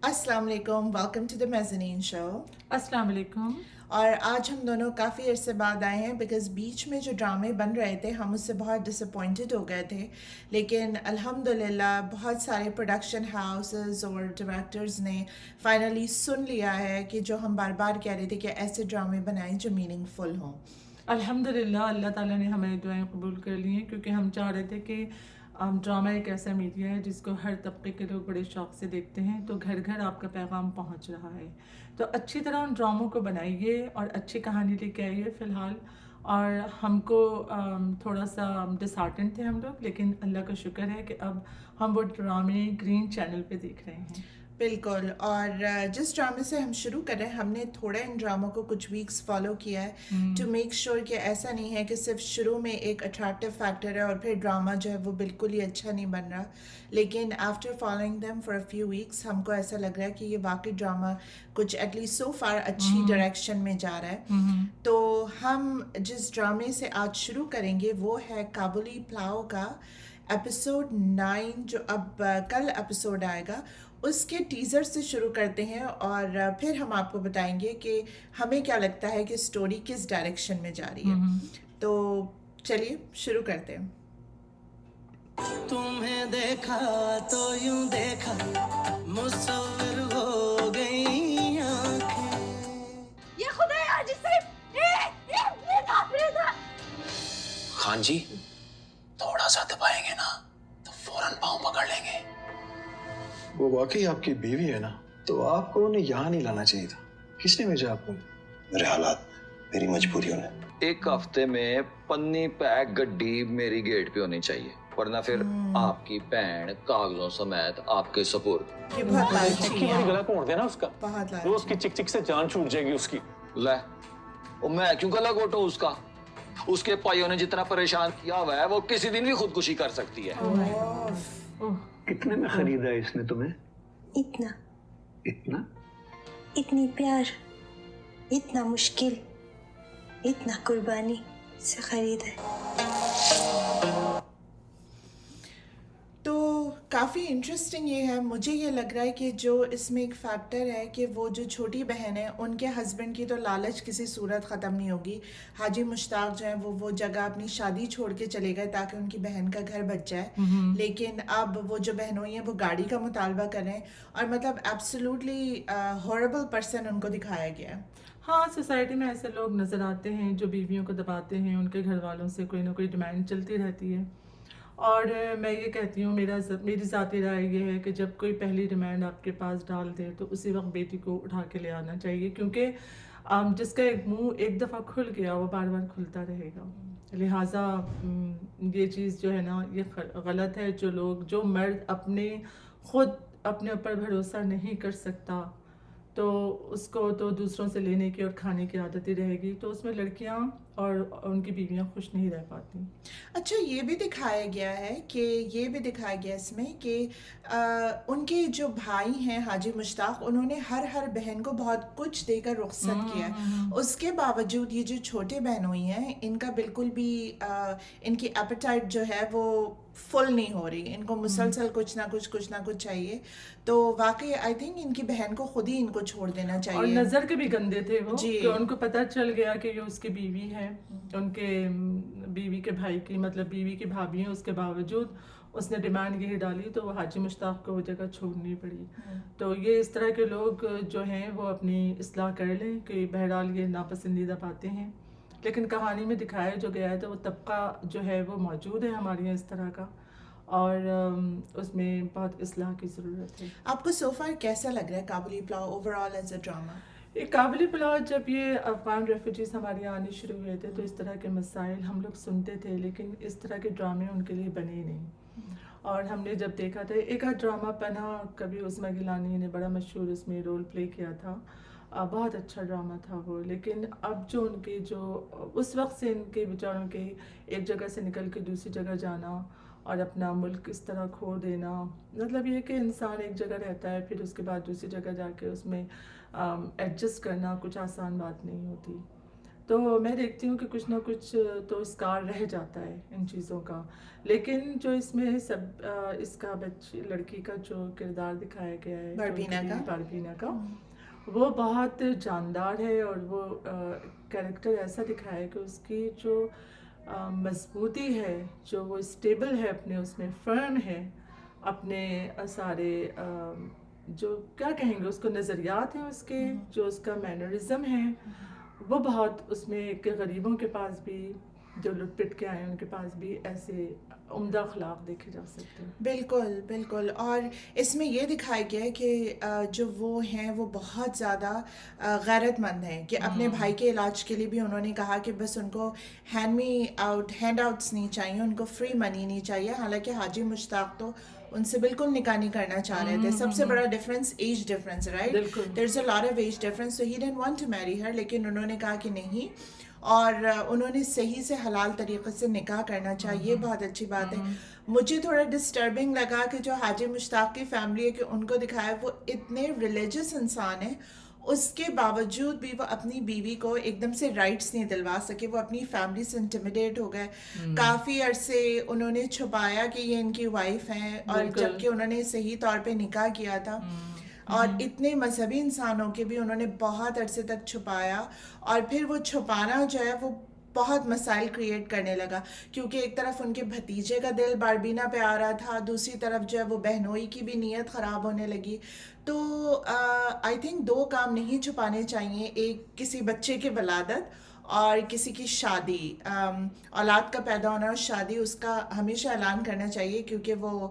अस्सलाम वालेकुम, welcome to the मेज़नीन show. अस्सलाम वालेकुम। और आज हम दोनों काफ़ी अरसे बाद आए हैं बिकॉज़ बीच में जो ड्रामे बन रहे थे हम उससे बहुत डिसअपॉइंटेड हो गए थे, लेकिन अल्हम्दुलिल्लाह बहुत सारे प्रोडक्शन हाउसेस और डायरेक्टर्स ने फाइनली सुन लिया है कि जो हम बार बार कह रहे थे कि ऐसे ड्रामे बनाएं जो मीनिंगफुल हों। अल्हम्दुलिल्लाह अल्लाह ताला ने हमारी दुआएं कबूल कर ली हैं, क्योंकि हम चाह रहे थे कि ड्रामा एक ऐसा मीडिया है जिसको हर तबके के लोग बड़े शौक से देखते हैं, तो घर घर आपका पैगाम पहुंच रहा है। तो अच्छी तरह उन ड्रामों को बनाइए और अच्छी कहानी लेके आइए फ़िलहाल। और हमको थोड़ा सा डिसहार्टेंड थे हम लोग, लेकिन अल्लाह का शुक्र है कि अब हम वो ड्रामे ग्रीन चैनल पे देख रहे हैं। बिल्कुल। और जिस ड्रामे से हम शुरू कर रहे हैं हमने थोड़ा इन ड्रामों को कुछ वीक्स फॉलो किया है टू मेक श्योर कि ऐसा नहीं है कि सिर्फ शुरू में एक अट्रैक्टिव फैक्टर है और फिर ड्रामा जो है वो बिल्कुल ही अच्छा नहीं बन रहा, लेकिन after following them for a few weeks हमको ऐसा लग रहा है कि ये वाकई ड्रामा कुछ एटलीस्ट सो फार अच्छी डायरेक्शन में जा रहा है। तो हम जिस ड्रामे से आज शुरू करेंगे वो है काबुली पुलाव का एपिसोड 9, जो अब कल एपिसोड आएगा उसके टीज़र से शुरू करते हैं और फिर हम आपको बताएंगे कि हमें क्या लगता है कि स्टोरी किस डायरेक्शन में जा रही है। तो चलिए शुरू करते हैं। तुम्हें देखा तो यूं देखा, मुसव्विर हो गई आंखें। ये खुदा हाजी साहब, ये खान जी, थोड़ा सा दबाएंगे ना तो फौरन पाँव पकड़ लेंगे। वो वाकई आपकी बीवी है ना, तो आपको उन्हें यहाँ नहीं लाना चाहिए था। किसने भेजा आपको? मेरे हालात, मेरी मजबूरियों ने। एक हफ्ते में पन्नी पैक गड्डी मेरी गेट पे होनी चाहिए, वरना फिर आपकी बहन कागजों समेत आपके सपुर्द। ये बहुत लालची चिक्की है, बड़ी गला घोट देना उसका, बहुत वो लालची। उसकी चिक चिक से जान छूट जाएगी उसकी। ले, और मैं क्यों गला घोटूं उसका? उसके पाइयों ने जितना परेशान किया हुआ है वो किसी दिन भी खुदकुशी कर सकती है। कितने में खरीदा है इसने तुम्हें? इतना, इतना? इतनी प्यार, इतना मुश्किल, इतना कुर्बानी से खरीदा है। तो काफ़ी इंटरेस्टिंग ये है, मुझे ये लग रहा है कि जो इसमें एक फैक्टर है कि वो जो छोटी बहन है उनके हस्बैंड की तो लालच किसी सूरत ख़त्म नहीं होगी। हाजी मुश्ताक जो है वो जगह अपनी शादी छोड़ के चले गए ताकि उनकी बहन का घर बच जाए, लेकिन अब वो जो बहनोई हैं वो गाड़ी का मुतालबा कर रहे हैं और मतलब एब्सोल्युटली हॉरेबल पर्सन उनको दिखाया गया है। हाँ, सोसाइटी में ऐसे लोग नज़र आते हैं जो बीवियों को दबाते हैं, उनके घर वालों से कोई ना कोई डिमांड चलती रहती है। और मैं ये कहती हूँ, मेरी ज़ाती राय ये है कि जब कोई पहली डिमांड आपके पास डाल दे तो उसी वक्त बेटी को उठा के ले आना चाहिए, क्योंकि जिसका एक मुंह एक दफ़ा खुल गया वो बार बार खुलता रहेगा। लिहाजा ये चीज़ जो है ना ये गलत है। जो मर्द खुद अपने ऊपर भरोसा नहीं कर सकता तो उसको तो दूसरों से लेने की और खाने की आदत ही रहेगी, तो उसमें लड़कियां और उनकी बीवियां खुश नहीं रह पाती। अच्छा, ये भी दिखाया गया है कि इसमें कि उनके जो भाई हैं हाजी मुश्ताक, उन्होंने हर बहन को बहुत कुछ देकर रुखसत किया है। उसके बावजूद ये जो छोटे बहनोई हैं इनका बिल्कुल भी इनकी एपेटाइट जो है वो फुल नहीं हो रही, इनको मुसलसल कुछ ना कुछ चाहिए। तो वाकई आई थिंक इनकी बहन को खुद ही इनको छोड़ देना चाहिए। और नज़र के भी गंदे थे वो जी। कि उनको पता चल गया कि ये उसकी बीवी है, उनके बीवी के भाई की, मतलब बीवी की भाभी है, उसके बावजूद उसने डिमांड यही डाली तो वो हाजी मुश्ताक को वो जगह छोड़नी पड़ी। तो ये इस तरह के लोग जो हैं वो अपनी इस्लाह कर लें कि बहरहाल ये नापसंदीदा बातें हैं, लेकिन कहानी में दिखाया जो गया है तो वो तबका जो है वो मौजूद है हमारे यहाँ इस तरह का, और उसमें बहुत इस्लाह की ज़रूरत है। आपको सोफा कैसा लग रहा है Kabuli Pulao overall as a drama? ये काबिल पुलाव, जब ये अफ़गान रेफ्यूजीज़ हमारे यहाँ आने शुरू हुए थे तो इस तरह के मसाइल हम लोग सुनते थे, लेकिन इस तरह के ड्रामे उनके लिए बने ही नहीं। और हमने जब देखा था एक आध ड्रामा पना, कभी उस्मा गिलानी ने बड़ा मशहूर उसमें रोल प्ले किया था, बहुत अच्छा ड्रामा था वो। लेकिन अब जो उनके जो उस वक्त से इनके बेचारों के एक जगह से निकल के दूसरी जगह जाना और अपना मुल्क इस तरह खो देना, मतलब ये कि इंसान एक जगह रहता है फिर उसके बाद दूसरी जगह जाके उसमें एडजस्ट करना कुछ आसान बात नहीं होती। تو میں دیکھتی ہوں کہ کچھ نہ کچھ تو اسکار رہ جاتا ہے ان چیزوں کا. لیکن جو اس میں اس کا لڑکی کا جو کردار دکھایا گیا ہے باربینا کا وہ بہت جاندار ہے, اور وہ کریکٹر ایسا دکھایا ہے کہ اس کی جو مضبوطی ہے, جو وہ اسٹیبل ہے اپنے اس میں, فرم ہے اپنے سارے جو کیا کہیں گے اس کو نظریات ہیں اس کے, جو اس کا مینرزم ہے, وہ بہت اس میں کہ غریبوں کے پاس بھی جو لٹ پٹ کے آئے ہیں ان کے پاس بھی ایسے عمدہ اخلاق دیکھے جا سکتے ہیں. بالکل بالکل. اور اس میں یہ دکھایا گیا ہے کہ جو وہ ہیں وہ بہت زیادہ غیرت مند ہیں کہ اپنے بھائی کے علاج کے لیے بھی انہوں نے کہا کہ بس ان کو ہینڈ آؤٹس نہیں چاہیے, ان کو فری منی نہیں چاہیے. حالانکہ حاجی مشتاق تو ان سے بالکل نکاح نہیں کرنا چاہ رہے تھے. سب سے بڑا difference age difference, right, there is a lot of age difference, so he didn't want to marry her. لیکن انہوں نے کہا کہ نہیں, اور انہوں نے صحیح سے حلال طریقے سے نکاح کرنا چاہیے. بہت اچھی بات ہے. مجھے تھوڑا ڈسٹربنگ لگا کہ جو حاجی مشتاق کی فیملی ہے کہ ان کو دکھایا وہ اتنے ریلیجس انسان ہیں, اس کے باوجود بھی وہ اپنی بیوی کو ایک دم سے رائٹس نہیں دلوا سکے. وہ اپنی فیملی سے انٹیمیڈیٹ ہو گئے. کافی عرصے انہوں نے چھپایا کہ یہ ان کی وائف ہیں, اور جبکہ انہوں نے صحیح طور پہ نکاح کیا تھا. اور اتنے مذہبی انسانوں کے بھی انہوں نے بہت عرصے تک چھپایا, اور پھر وہ چھپانا جو ہے وہ بہت مسائل کریٹ کرنے لگا, کیونکہ ایک طرف ان کے بھتیجے کا دل باربینا پہ آ رہا تھا, دوسری طرف جو ہے وہ بہنوئی کی بھی نیت خراب ہونے لگی. تو آئی تھنک 2 کام نہیں چھپانے چاہیے, ایک کسی بچے کی ولادت اور کسی کی شادی, اولاد کا پیدا ہونا اور شادی, اس کا ہمیشہ اعلان کرنا چاہیے کیونکہ وہ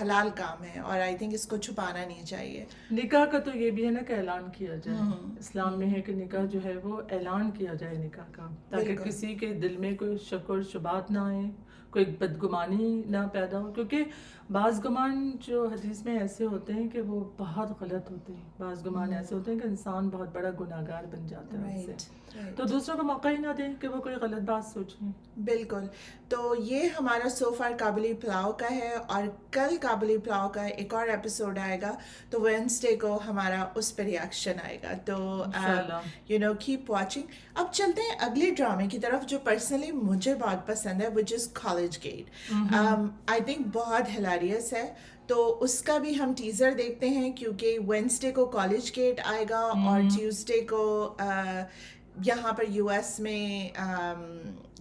حلال کام ہے, اور آئی تھنک اس کو چھپانا نہیں چاہیے. نکاح کا تو یہ بھی ہے نا کہ اعلان کیا جائے, اسلام میں ہے کہ نکاح جو ہے وہ اعلان کیا جائے نکاح کا, تاکہ کسی کے دل میں کوئی شک اور شبہات نہ آئے, کوئی بدگمانی نہ پیدا ہو. کیونکہ بعض گمان جو حدیث میں ایسے ہوتے ہیں کہ وہ بہت غلط ہوتے ہیں. بعض گمان ایسے ہوتے ہیں کہ انسان بہت بڑا گناہ گار بن جاتا ہے اس سے, تو دوسروں کو موقع ہی نہ دیں کہ وہ کوئی غلط بات سوچیں. بالکل. تو یہ ہمارا سو فار کابلی پلاؤ کا ہے, اور کل کابلی پلاؤ کا ایک اور ایپیسوڈ آئے گا, تو وینسڈے کو ہمارا اس پہ ریئیکشن آئے گا. تو کیپ واچنگ. اب چلتے ہیں اگلے ڈرامے کی طرف جو پرسنلی مجھے بہت پسند ہے, وچ از کالج گیٹ. آئی تھنک بہت ہلیریس ہے. تو اس کا بھی ہم ٹیزر دیکھتے ہیں, کیونکہ وینسڈے کو کالج گیٹ آئے گا, اور ٹیوزڈے کو یہاں پر یو ایس میں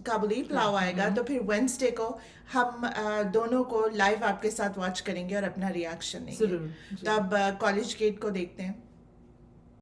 کابلی پلاؤ آئے گا. تو پھر وینسڈے کو ہم دونوں کو لائیو آپ کے ساتھ واچ کریں گے اور اپنا ریئیکشن دیں گے. تو اب کالج گیٹ کو دیکھتے ہیں.